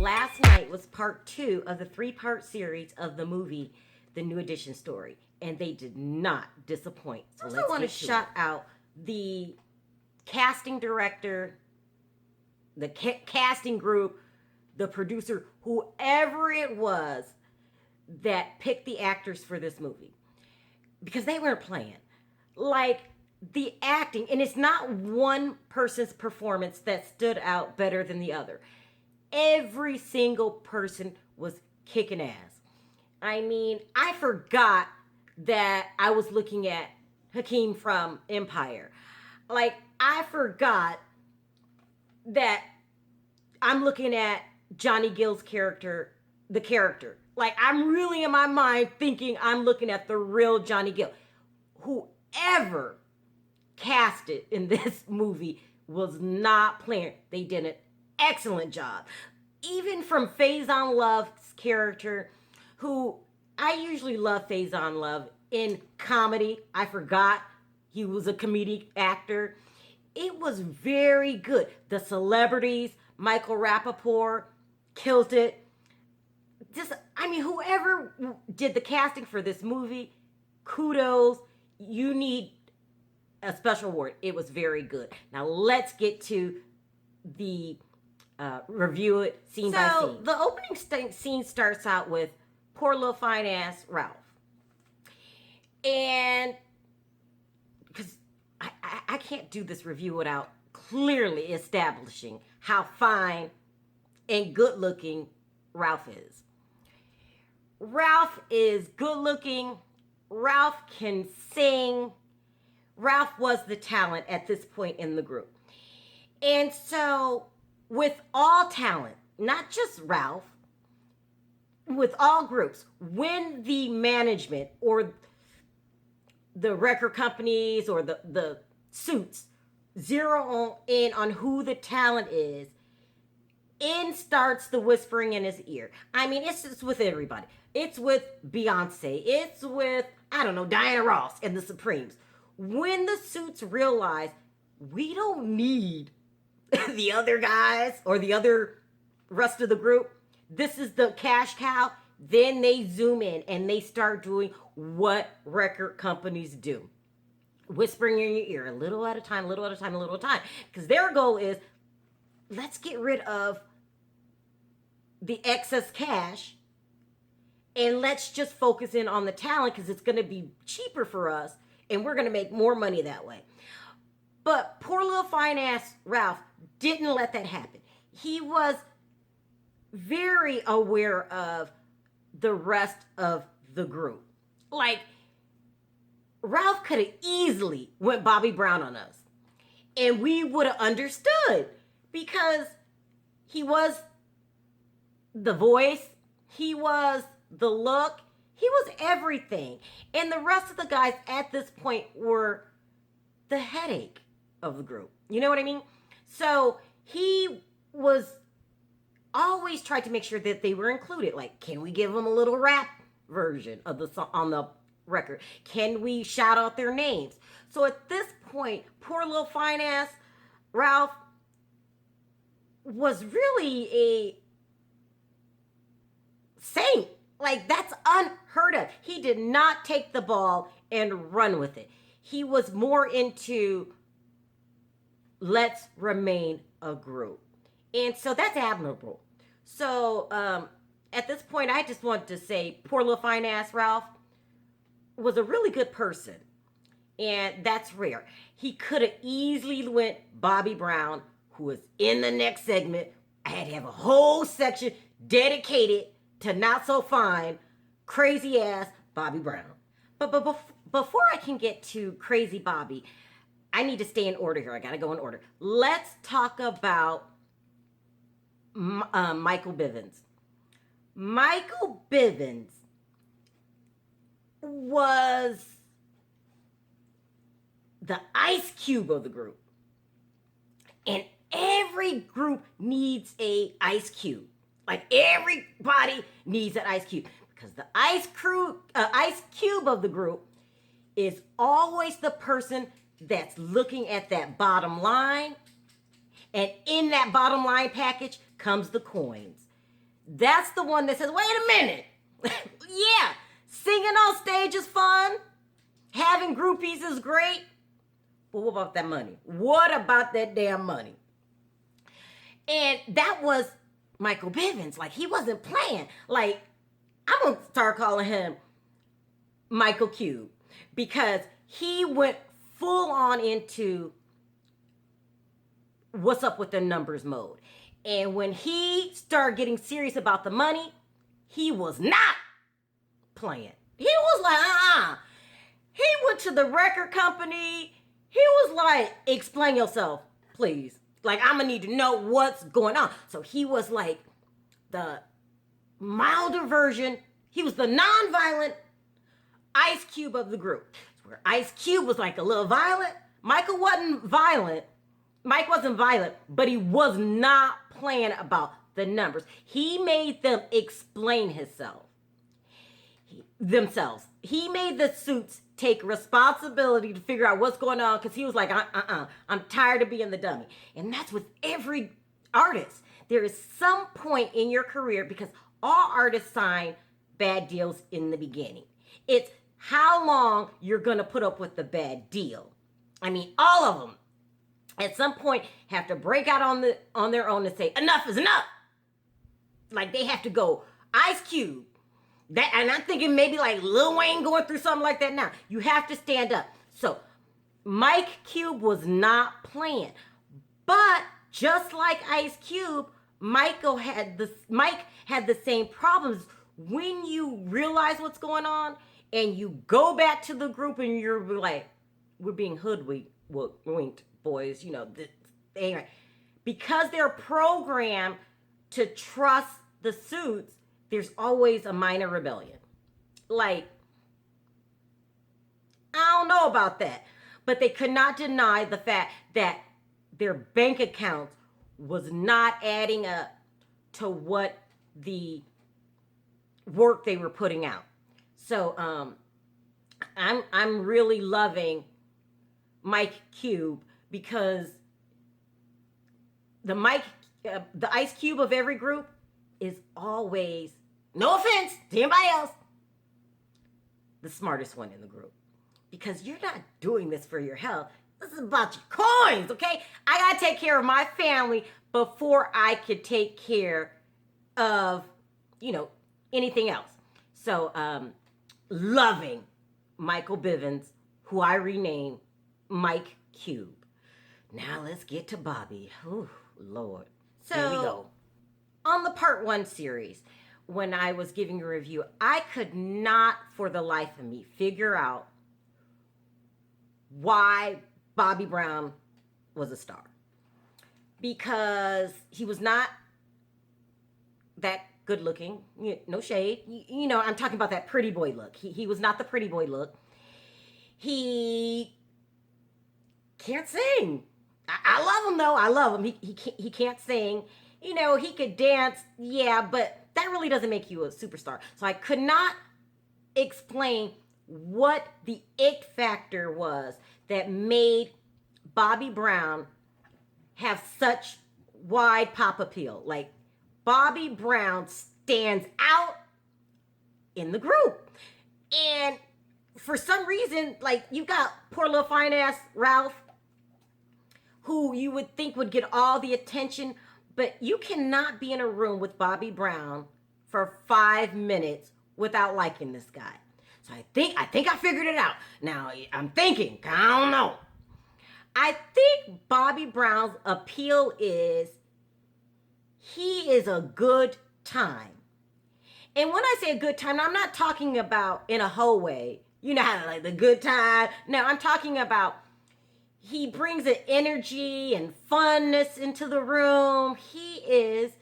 last night was part 2 of the 3-part series of the movie, The New Edition Story, and they did not disappoint. So I want to shout out the casting director, the casting group, the producer, whoever it was that picked the actors for this movie, because they weren't playing. Like, the acting, and it's not one person's performance that stood out better than the other. Every single person was kicking ass. I mean, I forgot that I was looking at Hakeem from Empire. Like, I forgot that I'm looking at Johnny Gill's character, the character. Like, I'm really in my mind thinking I'm looking at the real Johnny Gill. Whoever casted in this movie was not playing. They did an excellent job. Even from Faison Love's character, who I usually love Faison Love in comedy. I forgot he was a comedic actor. It was very good. The celebrities, Michael Rappaport, killed it. Whoever did the casting for this movie, kudos. You need a special award. It was very good. Now let's get to the review it scene by scene. So the opening scene starts out with poor little fine ass Ralph. And because I can't do this review without clearly establishing how fine and good looking Ralph is. Ralph is good looking. Ralph can sing. Ralph was the talent at this point in the group. And so, with all talent, not just Ralph, with all groups, when the management or the record companies or the suits zero in on who the talent is, in starts the whispering in his ear. I mean, it's just with everybody. It's with Beyonce. It's with, Diana Ross and the Supremes. When the suits realize we don't need the other guys or the other rest of the group, this is the cash cow, then they zoom in and they start doing what record companies do. Whispering in your ear, a little at a time, a little at a time, a little at a time. Because their goal is, let's get rid of the excess cash and let's just focus in on the talent because it's going to be cheaper for us and we're going to make more money that way. But poor little fine ass Ralph didn't let that happen. He was very aware of the rest of the group. Like, Ralph could have easily went Bobby Brown on us and we would have understood because he was the voice, he was the look, he was everything. And the rest of the guys at this point were the headache of the group. You know what I mean? So he was always tried to make sure that they were included. Like, can we give them a little rap version of the song on the record? Can we shout out their names? So at this point, poor little fine ass Ralph was really a saint. Like, that's unheard of. He did not take the ball and run with it. He was more into let's remain a group. And so that's admirable. So at this point, I just want to say poor little fine ass Ralph was a really good person. And that's rare. He could have easily went Bobby Brown, who was in the next segment. I had to have a whole section dedicated to not so fine, crazy ass Bobby Brown. But before I can get to crazy Bobby, I need to stay in order here. I got to go in order. Let's talk about Michael Bivins. Michael Bivins was the Ice Cube of the group. And every group needs a Ice Cube. Like, everybody needs an Ice Cube. Because the Ice Cube of the group is always the person that's looking at that bottom line. And in that bottom line package comes the coins. That's the one that says, wait a minute. Yeah, singing on stage is fun. Having groupies is great. But what about that money? What about that damn money? And that was Michael Bivins. Like, he wasn't playing. Like, I'm going to start calling him Michael Cube, because he went full on into what's up with the numbers mode. And when he started getting serious about the money, he was not playing. He was like, He went to the record company. He was like, explain yourself, please. Like, I'm going to need to know what's going on. So he was like the milder version. He was the non-violent Ice Cube of the group. Where Ice Cube was like a little violent. Mike wasn't violent, but he was not playing about the numbers. He made them explain themselves. He made the suits take responsibility to figure out what's going on, because he was like, I'm tired of being the dummy. And that's with every artist. There is some point in your career, because all artists sign bad deals in the beginning. It's how long you're going to put up with the bad deal. I mean, all of them at some point have to break out on their own and say, enough is enough. Like, they have to go Ice Cube. And I'm thinking maybe like Lil Wayne going through something like that now. You have to stand up. So Mike Cube was not playing. But just like Ice Cube, Mike had the same problems. When you realize what's going on and you go back to the group and you're like, we're being hoodwinked, boys, anyway. Because they're programmed to trust the suits, there's always a minor rebellion. Like, I don't know about that. But they could not deny the fact that their bank accounts was not adding up to what the work they were putting out. So I'm really loving Mike Cube, because the Ice Cube of every group is always, no offense to anybody else, the smartest one in the group. Because you're not doing this for your health. This is about your coins, okay? I gotta take care of my family before I could take care of, anything else. So, loving Michael Bivins, who I renamed Mike Cube. Now let's get to Bobby. Oh, Lord. So, here we go. On the part 1 series, when I was giving a review, I could not for the life of me figure out why Bobby Brown was a star. Because he was not that good looking. No shade. I'm talking about that pretty boy look. He was not the pretty boy look. He can't sing. I love him though. I love him. He can't sing. He could dance. Yeah, but that really doesn't make you a superstar. So I could not explain what the it factor was that made Bobby Brown have such wide pop appeal. Like, Bobby Brown stands out in the group. And for some reason, like, you got poor little fine ass Ralph, who you would think would get all the attention, but you cannot be in a room with Bobby Brown for 5 minutes without liking this guy. So I think I figured it out. Now, I'm thinking, I don't know. I think Bobby Brown's appeal is he is a good time. And when I say a good time, I'm not talking about in a whole way. You know how, like, the good time. No, I'm talking about he brings an energy and funness into the room. He is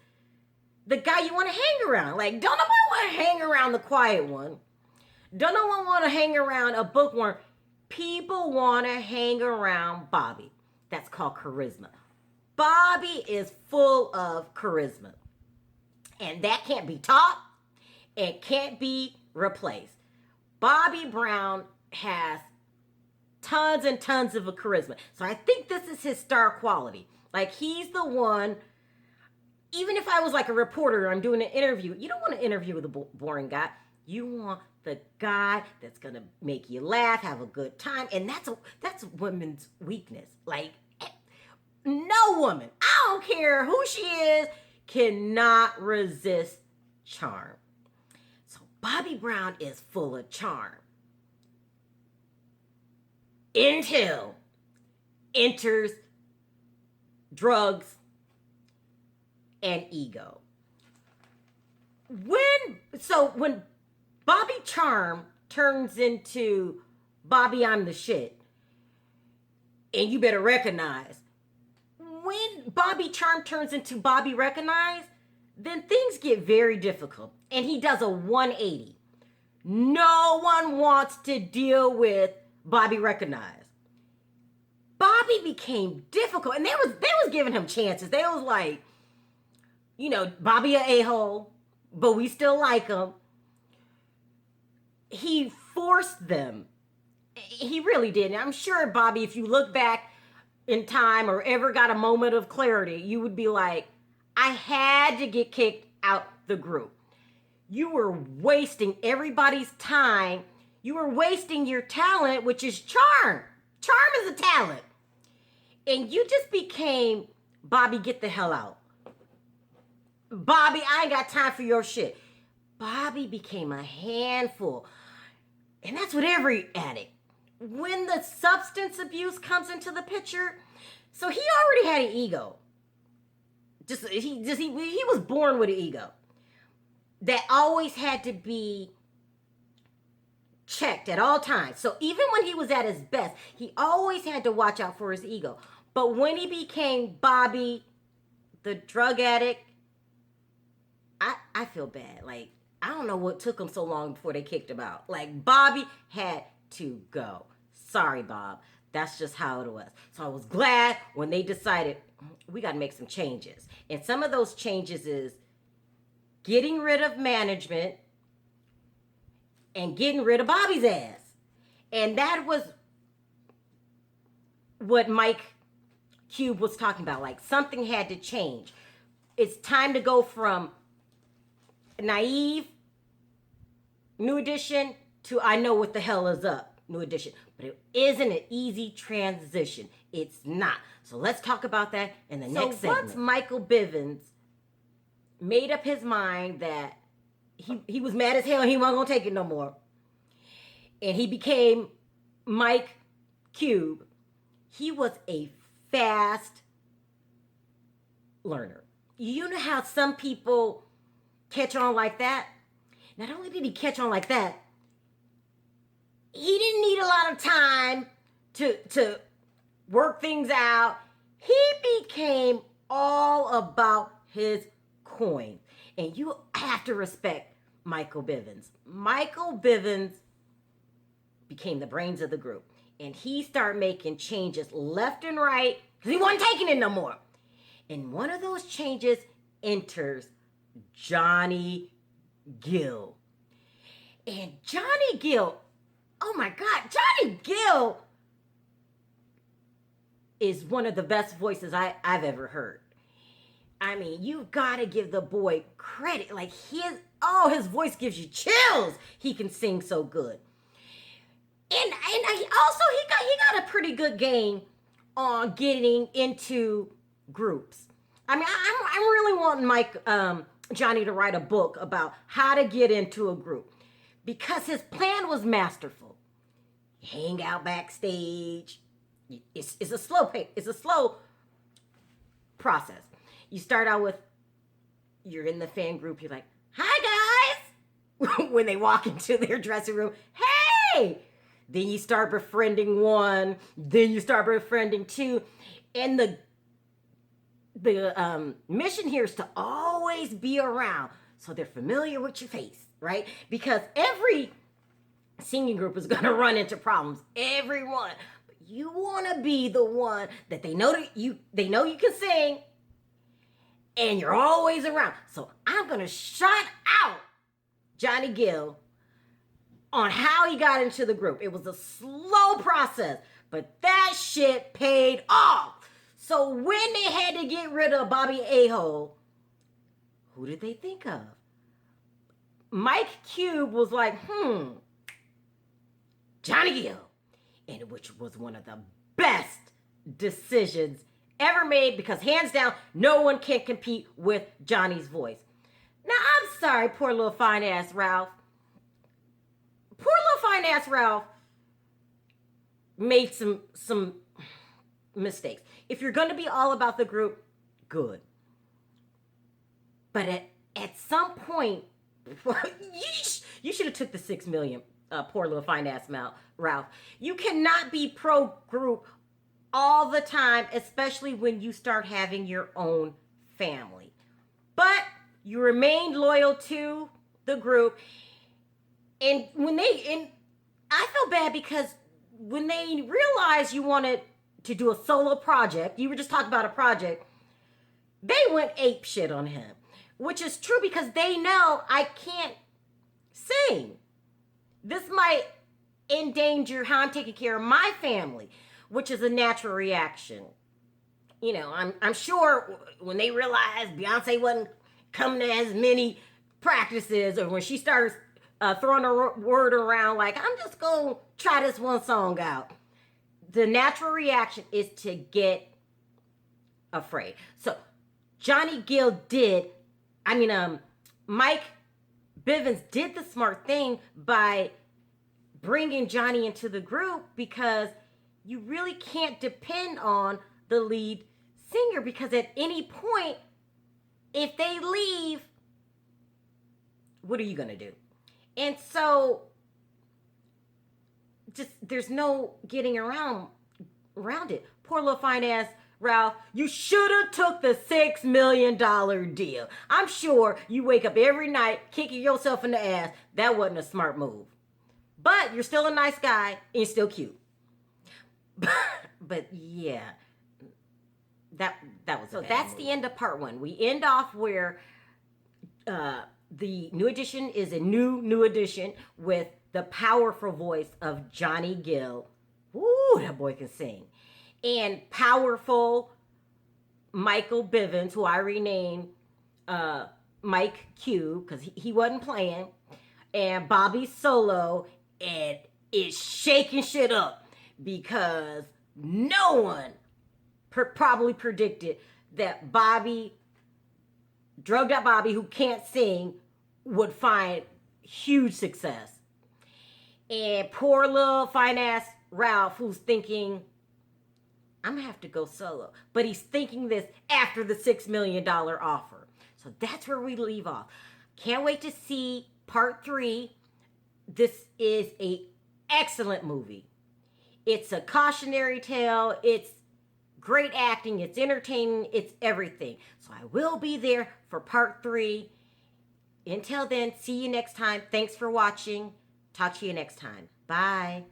the guy you want to hang around. Like, don't nobody want to hang around the quiet one. Don't no one want to hang around a bookworm. People want to hang around Bobby. That's called charisma. Bobby is full of charisma. And that can't be taught. It can't be replaced. Bobby Brown has tons and tons of a charisma. So I think this is his star quality. Like, he's the one Even if I was like a reporter, I'm doing an interview. You don't want to interview with a boring guy. You want the guy that's gonna make you laugh, have a good time, and that's women's weakness. Like no woman, I don't care who she is, cannot resist charm. So Bobby Brown is full of charm until enters drugs and ego. When Bobby Charm turns into Bobby I'm the shit, and you better recognize, when Bobby Charm turns into Bobby Recognize, then things get very difficult. And he does a 180. No one wants to deal with Bobby Recognize. Bobby became difficult, and they was giving him chances. They was like, Bobby a a-hole, but we still like him. He forced them. He really did. And I'm sure, Bobby, if you look back in time or ever got a moment of clarity, you would be like, I had to get kicked out the group. You were wasting everybody's time. You were wasting your talent, which is charm. Charm is a talent. And you just became Bobby, get the hell out. Bobby, I ain't got time for your shit. Bobby became a handful. And that's with every addict. When the substance abuse comes into the picture, so he already had an ego. He was born with an ego that always had to be checked at all times. So even when he was at his best, he always had to watch out for his ego. But when he became Bobby, the drug addict, I feel bad. Like, I don't know what took him so long before they kicked him out. Like, Bobby had to go. Sorry, Bob. That's just how it was. So I was glad when they decided we got to make some changes. And some of those changes is getting rid of management and getting rid of Bobby's ass. And that was what Mike Cube was talking about. Like, something had to change. It's time to go from naive, New Edition, to I know what the hell is up, New Edition. But it isn't an easy transition. It's not. So let's talk about that in the next segment. Once Michael Bivins made up his mind that he was mad as hell and he wasn't going to take it no more, and he became Mike Cube, he was a fast learner. You know how some people catch on like that? Not only did he catch on like that, he didn't need a lot of time to work things out. He became all about his coin. And you have to respect Michael Bivins. Michael Bivins became the brains of the group. And he started making changes left and right because he wasn't taking it no more. And one of those changes enters Johnny Gill. And Johnny Gill, oh my God, Johnny Gill is one of the best voices I've ever heard. I mean, you've got to give the boy credit. Like his voice gives you chills. He can sing so good. And he got a pretty good game on getting into groups. I mean, I'm really wanting Johnny to write a book about how to get into a group because his plan was masterful. Hang out backstage. It's a slow pace. It's a slow process. You start out with, you're in the fan group. You're like, hi guys. When they walk into their dressing room, hey. Then you start befriending one. Then you start befriending two. And the mission here is to always be around so they're familiar with your face, right? Because every singing group is going to run into problems. Everyone. But you want to be the one that they know you can sing and you're always around. So I'm going to shout out Johnny Gill on how he got into the group. It was a slow process, but that shit paid off. So when they had to get rid of Bobby A-hole, Who did they think of? Mike Cube was like, Johnny Gill. And which was one of the best decisions ever made, because hands down, no one can compete with Johnny's voice. Now, I'm sorry, poor little fine ass Ralph. Poor little fine ass Ralph made some mistakes. If you're going to be all about the group, good. But at some point, you should have took the $6 million. Poor little fine ass Ralph. You cannot be pro group all the time, especially when you start having your own family. But you remained loyal to the group. And I feel bad because when they realized you wanted to do a solo project, you were just talking about a project, they went ape shit on him. Which is true, because they know I can't sing. This might endanger how I'm taking care of my family, which is a natural reaction. You know, I'm sure when they realized Beyonce wasn't coming to as many practices, or when she starts throwing her word around like, I'm just going to try this one song out, the natural reaction is to get afraid. So Johnny Gill Mike Bivens did the smart thing by bringing Johnny into the group, because you really can't depend on the lead singer, because at any point, if they leave, what are you going to do? And so just there's no getting around it. Poor little fine ass Ralph, you should have took the $6 million deal. I'm sure you wake up every night kicking yourself in the ass. That wasn't a smart move. But you're still a nice guy and you're still cute. But yeah, that was so. That's the end of part one. We end off where the new edition is a new edition with the powerful voice of Johnny Gill. Ooh, that boy can sing. And powerful Michael Bivens, who I renamed Mike Q, because he wasn't playing, and Bobby Solo, and is shaking shit up, because no one probably predicted that drugged up Bobby, who can't sing, would find huge success. And poor little fine ass Ralph, who's thinking, I'm going to have to go solo. But he's thinking this after the $6 million offer. So that's where we leave off. Can't wait to see part 3. This is an excellent movie. It's a cautionary tale. It's great acting. It's entertaining. It's everything. So I will be there for part 3. Until then, see you next time. Thanks for watching. Talk to you next time. Bye.